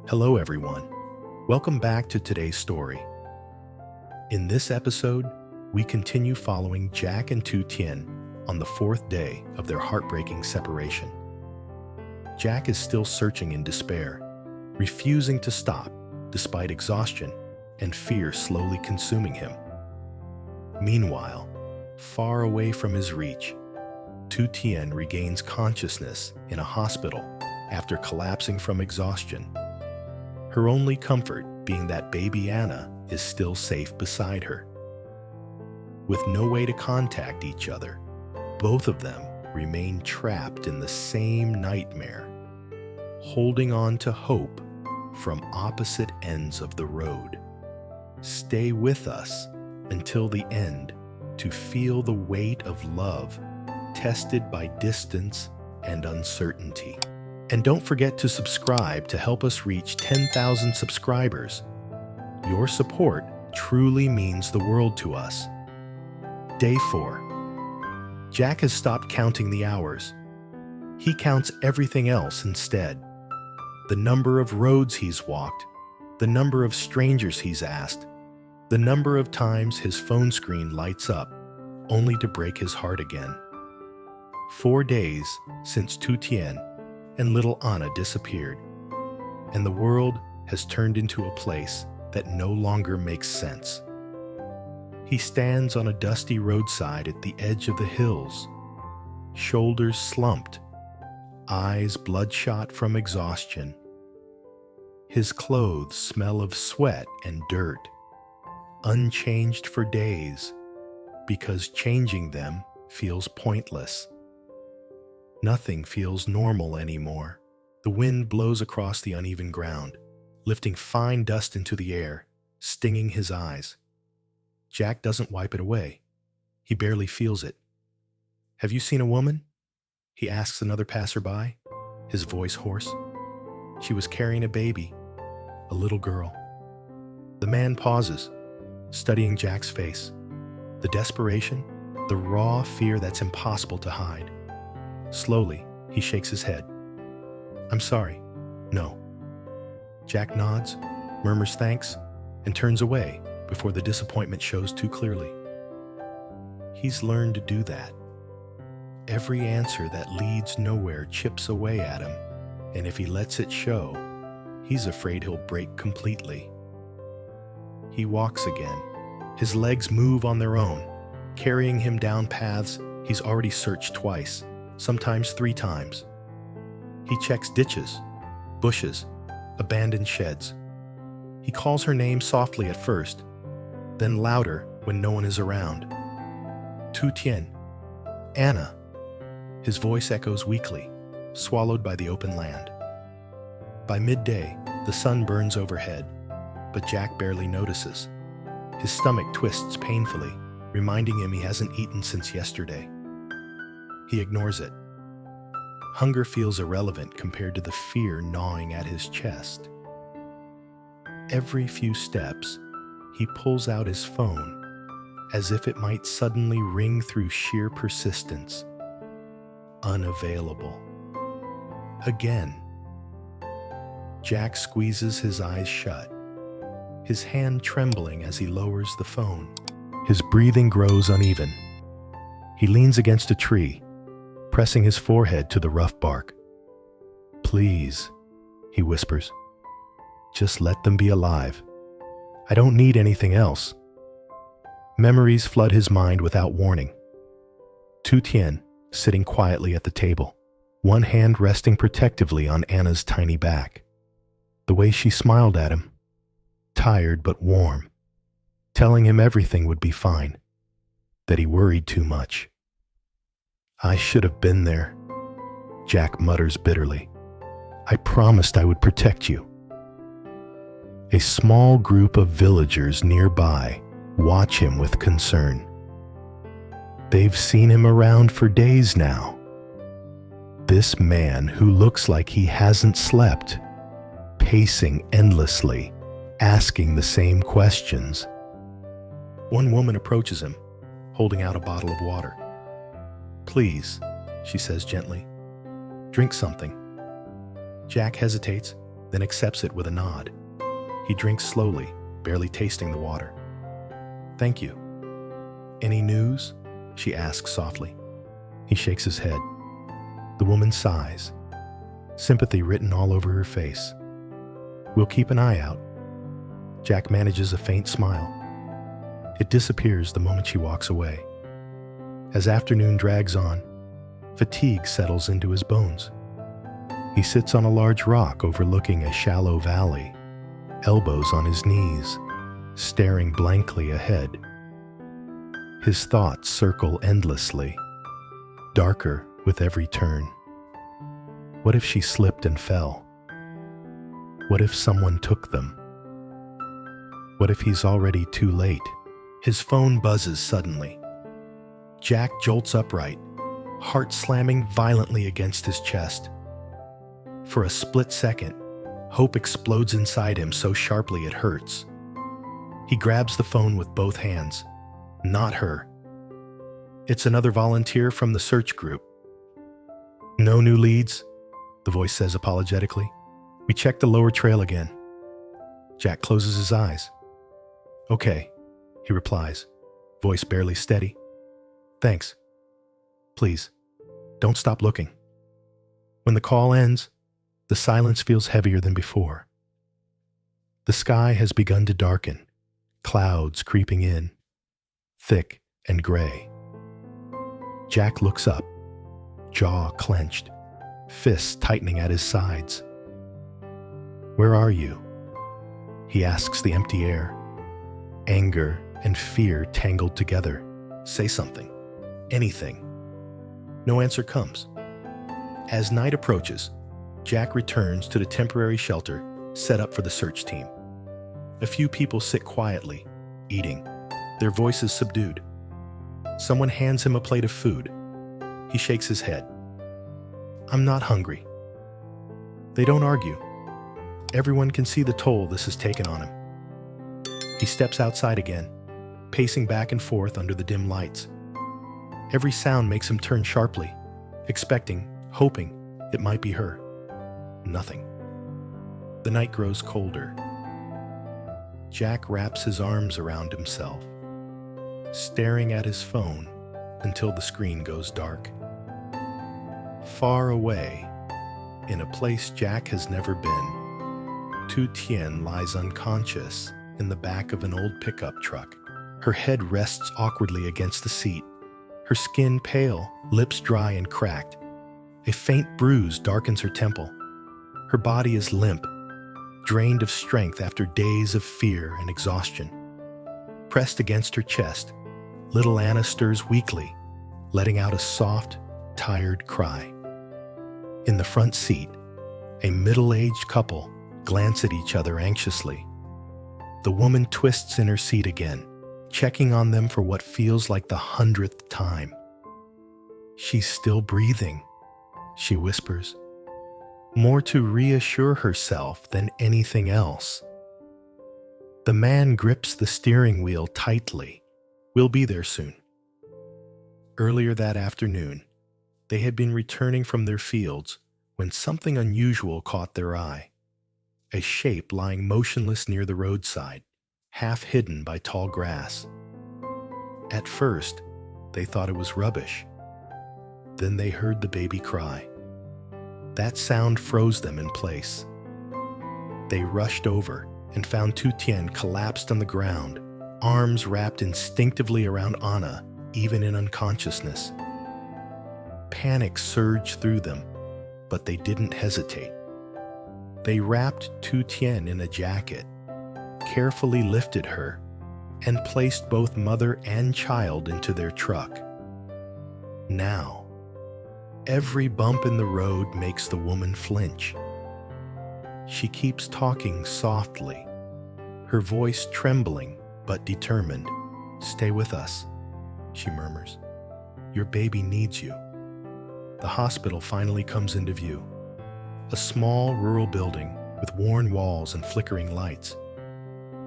Hello, everyone. Welcome back to today's story. In this episode, we continue following Jack and Tu Tien on the fourth day of their heartbreaking separation. Jack is still searching in despair, refusing to stop despite exhaustion and fear slowly consuming him. Meanwhile, far away from his reach, Tu Tien regains consciousness in a hospital after collapsing from exhaustion. Her only comfort being that baby Anna is still safe beside her. With no way to contact each other, both of them remain trapped in the same nightmare, holding on to hope from opposite ends of the road. Stay with us until the end to feel the weight of love tested by distance and uncertainty. And don't forget to subscribe to help us reach 10,000 subscribers. Your support truly means the world to us. Day 4. Jack has stopped counting the hours. He counts everything else instead. The number of roads he's walked, the number of strangers he's asked, the number of times his phone screen lights up, only to break his heart again. 4 days since Tu Tien and little Anna disappeared, and the world has turned into a place that no longer makes sense. He stands on a dusty roadside at the edge of the hills, shoulders slumped, eyes bloodshot from exhaustion. His clothes smell of sweat and dirt, unchanged for days, because changing them feels pointless. Nothing feels normal anymore. The wind blows across the uneven ground, lifting fine dust into the air, stinging his eyes. Jack doesn't wipe it away. He barely feels it. "Have you seen a woman?" he asks another passerby, his voice hoarse. She was carrying a baby, a little girl. The man pauses, studying Jack's face. The desperation, the raw fear that's impossible to hide. Slowly, he shakes his head. "I'm sorry. No." Jack nods, murmurs thanks, and turns away before the disappointment shows too clearly. He's learned to do that. Every answer that leads nowhere chips away at him, and if he lets it show, he's afraid he'll break completely. He walks again. His legs move on their own, carrying him down paths he's already searched twice, sometimes 3 times. He checks ditches, bushes, abandoned sheds. He calls her name softly at first, then louder when no one is around. "Tu Tien, Anna." His voice echoes weakly, swallowed by the open land. By midday, the sun burns overhead, but Jack barely notices. His stomach twists painfully, reminding him he hasn't eaten since yesterday. He ignores it. Hunger feels irrelevant compared to the fear gnawing at his chest. Every few steps, he pulls out his phone, as if it might suddenly ring through sheer persistence. Unavailable. Again. Jack squeezes his eyes shut, his hand trembling as he lowers the phone. His breathing grows uneven. He leans against a tree, pressing his forehead to the rough bark. "Please," he whispers, "just let them be alive. I don't need anything else." Memories flood his mind without warning. Tu Tien, sitting quietly at the table, one hand resting protectively on Anna's tiny back. The way she smiled at him, tired but warm, telling him everything would be fine, that he worried too much. "I should have been there," Jack mutters bitterly. "I promised I would protect you." A small group of villagers nearby watch him with concern. They've seen him around for days now. This man who looks like he hasn't slept, pacing endlessly, asking the same questions. One woman approaches him, holding out a bottle of water. "Please," she says gently, "drink something." Jack hesitates, then accepts it with a nod. He drinks slowly, barely tasting the water. "Thank you." "Any news?" she asks softly. He shakes his head. The woman sighs, sympathy written all over her face. "We'll keep an eye out." Jack manages a faint smile. It disappears the moment she walks away. As afternoon drags on, fatigue settles into his bones. He sits on a large rock overlooking a shallow valley, elbows on his knees, staring blankly ahead. His thoughts circle endlessly, darker with every turn. What if she slipped and fell? What if someone took them? What if he's already too late? His phone buzzes suddenly. Jack jolts upright, heart slamming violently against his chest. For a split second, hope explodes inside him so sharply it hurts. He grabs the phone with both hands. Not her. It's another volunteer from the search group. "No new leads," the voice says apologetically. "We checked the lower trail again." Jack closes his eyes. "Okay," he replies, voice barely steady. "Thanks. Please, don't stop looking." When the call ends, the silence feels heavier than before. The sky has begun to darken, clouds creeping in, thick and gray. Jack looks up, jaw clenched, fists tightening at his sides. "Where are you?" he asks the empty air. Anger and fear tangled together. Say something. Anything. No answer comes. As night approaches, Jack returns to the temporary shelter set up for the search team. A few people sit quietly, eating, their voices subdued. Someone hands him a plate of food. He shakes his head. "I'm not hungry." They don't argue. Everyone can see the toll this has taken on him. He steps outside again, pacing back and forth under the dim lights. Every sound makes him turn sharply, expecting, hoping it might be her. Nothing. The night grows colder. Jack wraps his arms around himself, staring at his phone until the screen goes dark. Far away, in a place Jack has never been, Tu Tien lies unconscious in the back of an old pickup truck. Her head rests awkwardly against the seat, her skin pale, lips dry and cracked. A faint bruise darkens her temple. Her body is limp, drained of strength after days of fear and exhaustion. Pressed against her chest, little Anna stirs weakly, letting out a soft, tired cry. In the front seat, a middle-aged couple glance at each other anxiously. The woman twists in her seat again, checking on them for what feels like the 100th time. "She's still breathing," she whispers, more to reassure herself than anything else. The man grips the steering wheel tightly. "We'll be there soon." Earlier that afternoon, they had been returning from their fields when something unusual caught their eye. A shape lying motionless near the roadside, half hidden by tall grass. At first, they thought it was rubbish. Then they heard the baby cry. That sound froze them in place. They rushed over and found Tu Tien collapsed on the ground, arms wrapped instinctively around Anna, even in unconsciousness. Panic surged through them, but they didn't hesitate. They wrapped Tu Tien in a jacket, carefully lifted her, and placed both mother and child into their truck. Now, every bump in the road makes the woman flinch. She keeps talking softly, her voice trembling but determined. "Stay with us," she murmurs. "Your baby needs you." The hospital finally comes into view. A small rural building with worn walls and flickering lights.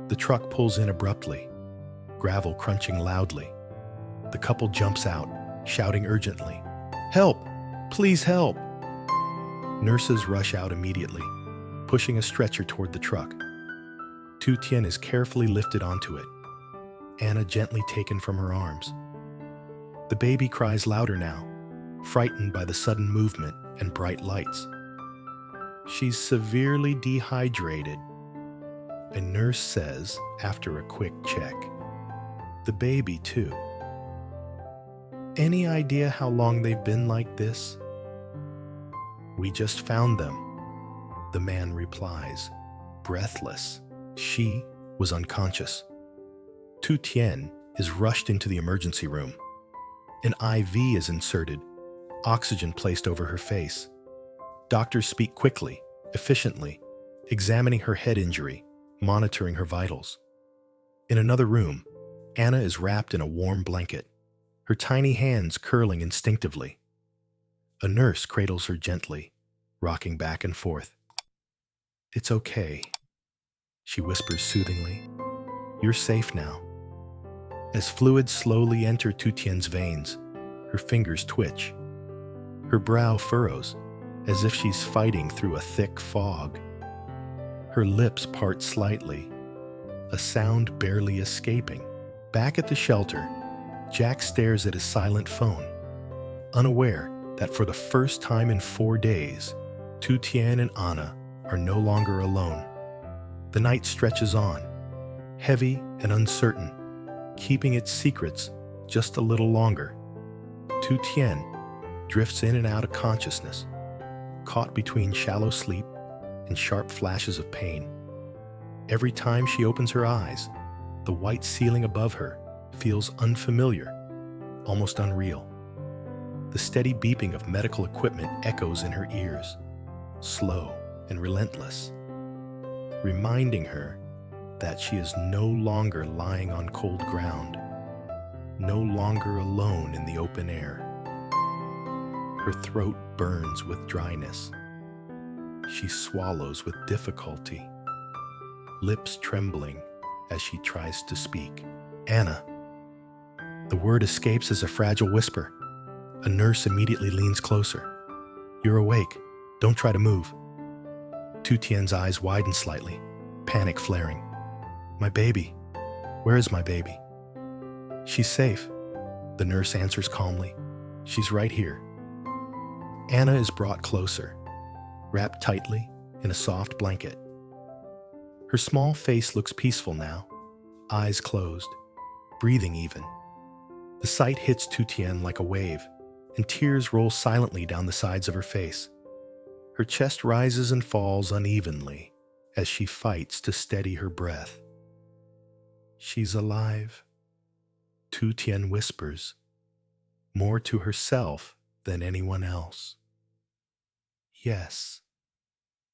The truck pulls in abruptly, gravel crunching loudly. The couple jumps out, shouting urgently, "Help! Please help!" Nurses rush out immediately. pushing a stretcher toward the truck. Tu Tien is carefully lifted onto it, Anna gently taken from her arms. The baby cries louder now, frightened by the sudden movement and bright lights. She's severely dehydrated, a nurse says after a quick check. The baby, too. Any idea how long they've been like this? We just found them, the man replies, breathless. She was unconscious. Tu Tien is rushed into the emergency room. An IV is inserted, oxygen placed over her face. Doctors speak quickly, efficiently, examining her head injury, monitoring her vitals. In another room, Anna is wrapped in a warm blanket, her tiny hands curling instinctively. A nurse cradles her gently, rocking back and forth. "It's okay," she whispers soothingly. "You're safe now." As fluids slowly enter Tu Tien's veins, her fingers twitch. Her brow furrows, as if she's fighting through a thick fog. Her lips part slightly, a sound barely escaping. Back at the shelter, Jack stares at his silent phone, unaware that for the first time in 4 days, Tu Tien and Anna are no longer alone. The night stretches on, heavy and uncertain, keeping its secrets just a little longer. Tu Tien drifts in and out of consciousness, caught between shallow sleep and sharp flashes of pain. Every time she opens her eyes, the white ceiling above her feels unfamiliar, almost unreal. The steady beeping of medical equipment echoes in her ears, slow and relentless, reminding her that she is no longer lying on cold ground, no longer alone in the open air. Her throat burns with dryness. She swallows with difficulty, lips trembling as she tries to speak. "Anna." The word escapes as a fragile whisper. A nurse immediately leans closer. "You're awake. Don't try to move." Tu Tien's eyes widen slightly, panic flaring. "My baby. Where is my baby?" "She's safe," the nurse answers calmly. "She's right here." Anna is brought closer, wrapped tightly in a soft blanket. Her small face looks peaceful now, eyes closed, breathing even. The sight hits Tu Tien like a wave, and tears roll silently down the sides of her face. Her chest rises and falls unevenly as she fights to steady her breath. "She's alive," Tu Tien whispers, more to herself than anyone else. "Yes,"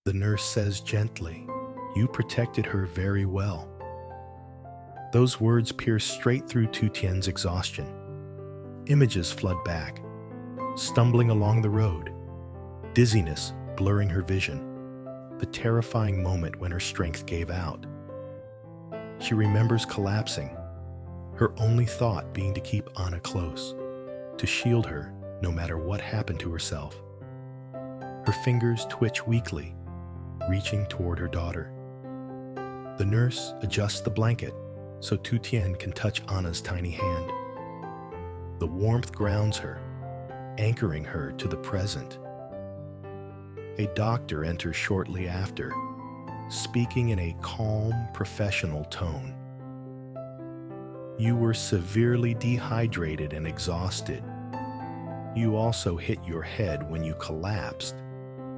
the nurse says gently. "You protected her very well." Those words pierce straight through Tu Tien's exhaustion. Images flood back, stumbling along the road, dizziness blurring her vision, the terrifying moment when her strength gave out. She remembers collapsing, her only thought being to keep Anna close, to shield her no matter what happened to herself. Her fingers twitch weakly, reaching toward her daughter. The nurse adjusts the blanket so Tu Tien can touch Anna's tiny hand. The warmth grounds her, anchoring her to the present. A doctor enters shortly after, speaking in a calm, professional tone. "You were severely dehydrated and exhausted. You also hit your head when you collapsed,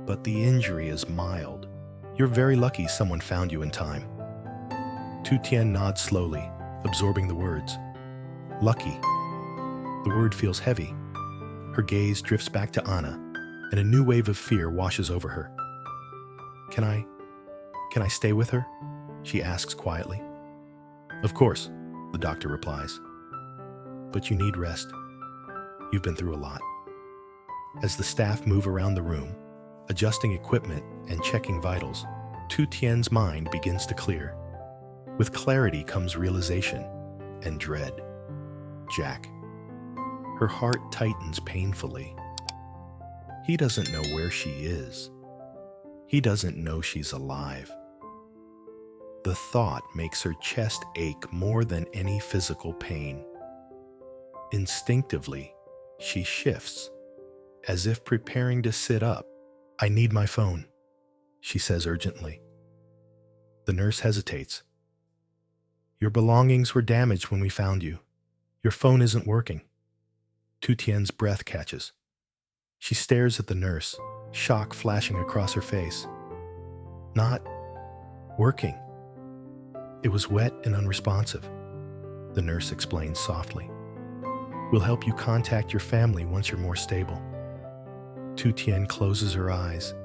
but the injury is mild. You're very lucky someone found you in time." Tu Tien nods slowly, absorbing the words. "Lucky." The word feels heavy. Her gaze drifts back to Anna, and a new wave of fear washes over her. Can I stay with her?" she asks quietly. "Of course," the doctor replies. "But you need rest. You've been through a lot." As the staff move around the room, adjusting equipment and checking vitals, Tu Tien's mind begins to clear. With clarity comes realization and dread. Jack. Her heart tightens painfully. He doesn't know where she is. He doesn't know she's alive. The thought makes her chest ache more than any physical pain. Instinctively, she shifts, as if preparing to sit up. "I need my phone," she says urgently. The nurse hesitates. "Your belongings were damaged when we found you. Your phone isn't working." Tu Tien's breath catches. She stares at the nurse, shock flashing across her face. "Not working. It was wet and unresponsive," the nurse explains softly. "We'll help you contact your family once you're more stable." Tu Tien closes her eyes,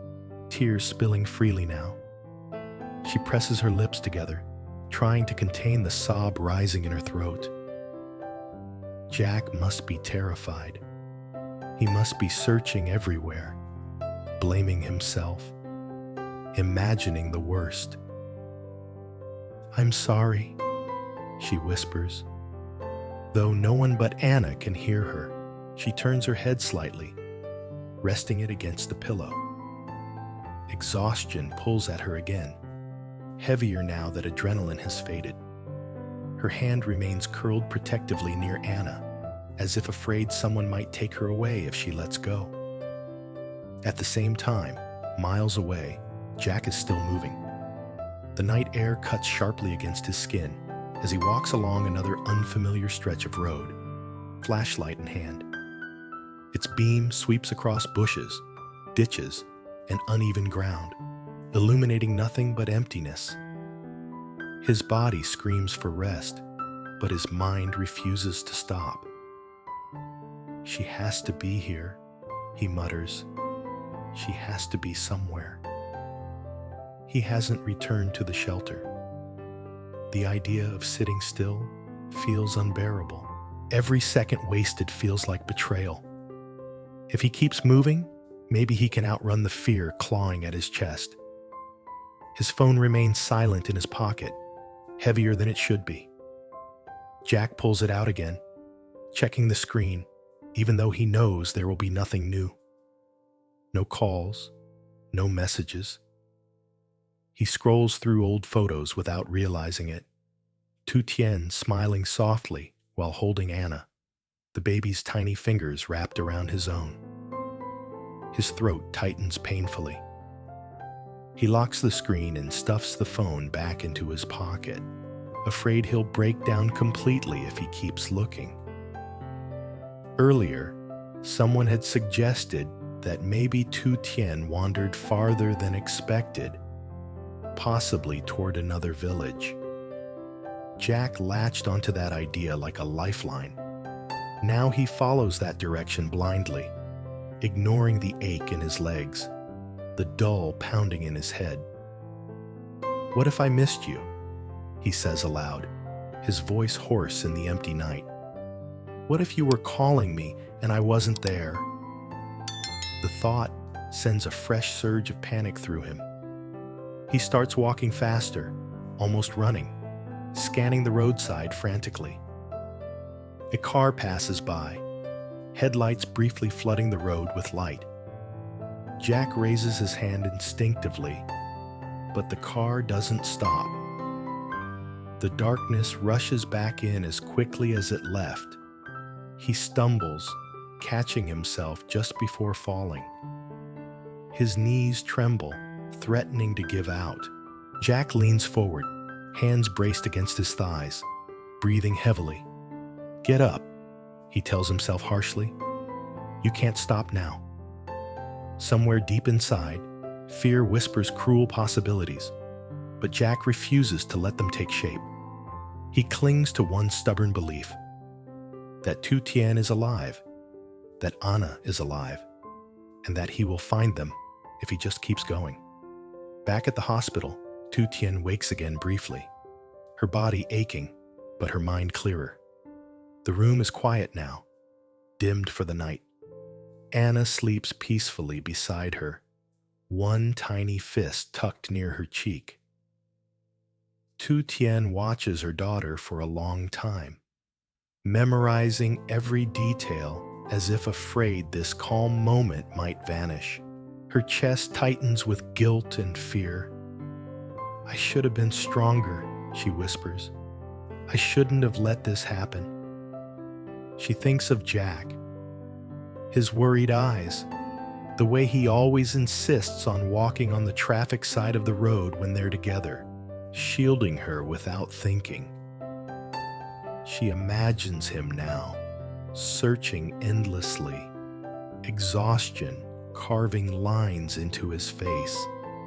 tears spilling freely now. She presses her lips together, trying to contain the sob rising in her throat. Jack must be terrified. He must be searching everywhere, blaming himself, imagining the worst. "I'm sorry," she whispers. Though no one but Anna can hear her, she turns her head slightly, resting it against the pillow. Exhaustion pulls at her again, heavier now that adrenaline has faded. Her hand remains curled protectively near Anna, as if afraid someone might take her away if she lets go. At the same time, miles away, Jack is still moving. The night air cuts sharply against his skin as he walks along another unfamiliar stretch of road, flashlight in hand. Its beam sweeps across bushes, ditches, and uneven ground, illuminating nothing but emptiness. His body screams for rest, but his mind refuses to stop. "She has to be here," he mutters. "She has to be somewhere." He hasn't returned to the shelter. The idea of sitting still feels unbearable. Every second wasted feels like betrayal. If he keeps moving, maybe he can outrun the fear clawing at his chest. His phone remains silent in his pocket, heavier than it should be. Jack pulls it out again, checking the screen, even though he knows there will be nothing new. No calls, no messages. He scrolls through old photos without realizing it. Tu Tien smiling softly while holding Anna, the baby's tiny fingers wrapped around his own. His throat tightens painfully. He locks the screen and stuffs the phone back into his pocket, afraid he'll break down completely if he keeps looking. Earlier, someone had suggested that maybe Tu Tien wandered farther than expected, possibly toward another village. Jack latched onto that idea like a lifeline. Now he follows that direction blindly, ignoring the ache in his legs, the dull pounding in his head. "What if I missed you?" he says aloud, his voice hoarse in the empty night. "What if you were calling me and I wasn't there?" The thought sends a fresh surge of panic through him. He starts walking faster, almost running, scanning the roadside frantically. A car passes by, headlights briefly flooding the road with light. Jack raises his hand instinctively, but the car doesn't stop. The darkness rushes back in as quickly as it left. He stumbles, catching himself just before falling. His knees tremble, threatening to give out. Jack leans forward, hands braced against his thighs, breathing heavily. "Get up," he tells himself harshly. "You can't stop now." Somewhere deep inside, fear whispers cruel possibilities, but Jack refuses to let them take shape. He clings to one stubborn belief: that Tu Tien is alive, that Anna is alive, and that he will find them if he just keeps going. Back at the hospital, Tu Tien wakes again briefly, her body aching, but her mind clearer. The room is quiet now, dimmed for the night. Anna sleeps peacefully beside her, one tiny fist tucked near her cheek. Tu Tien watches her daughter for a long time, memorizing every detail as if afraid this calm moment might vanish. Her chest tightens with guilt and fear. "I should have been stronger," she whispers. "I shouldn't have let this happen." She thinks of Jack, his worried eyes, the way he always insists on walking on the traffic side of the road when they're together, shielding her without thinking. She imagines him now, searching endlessly, exhaustion carving lines into his face.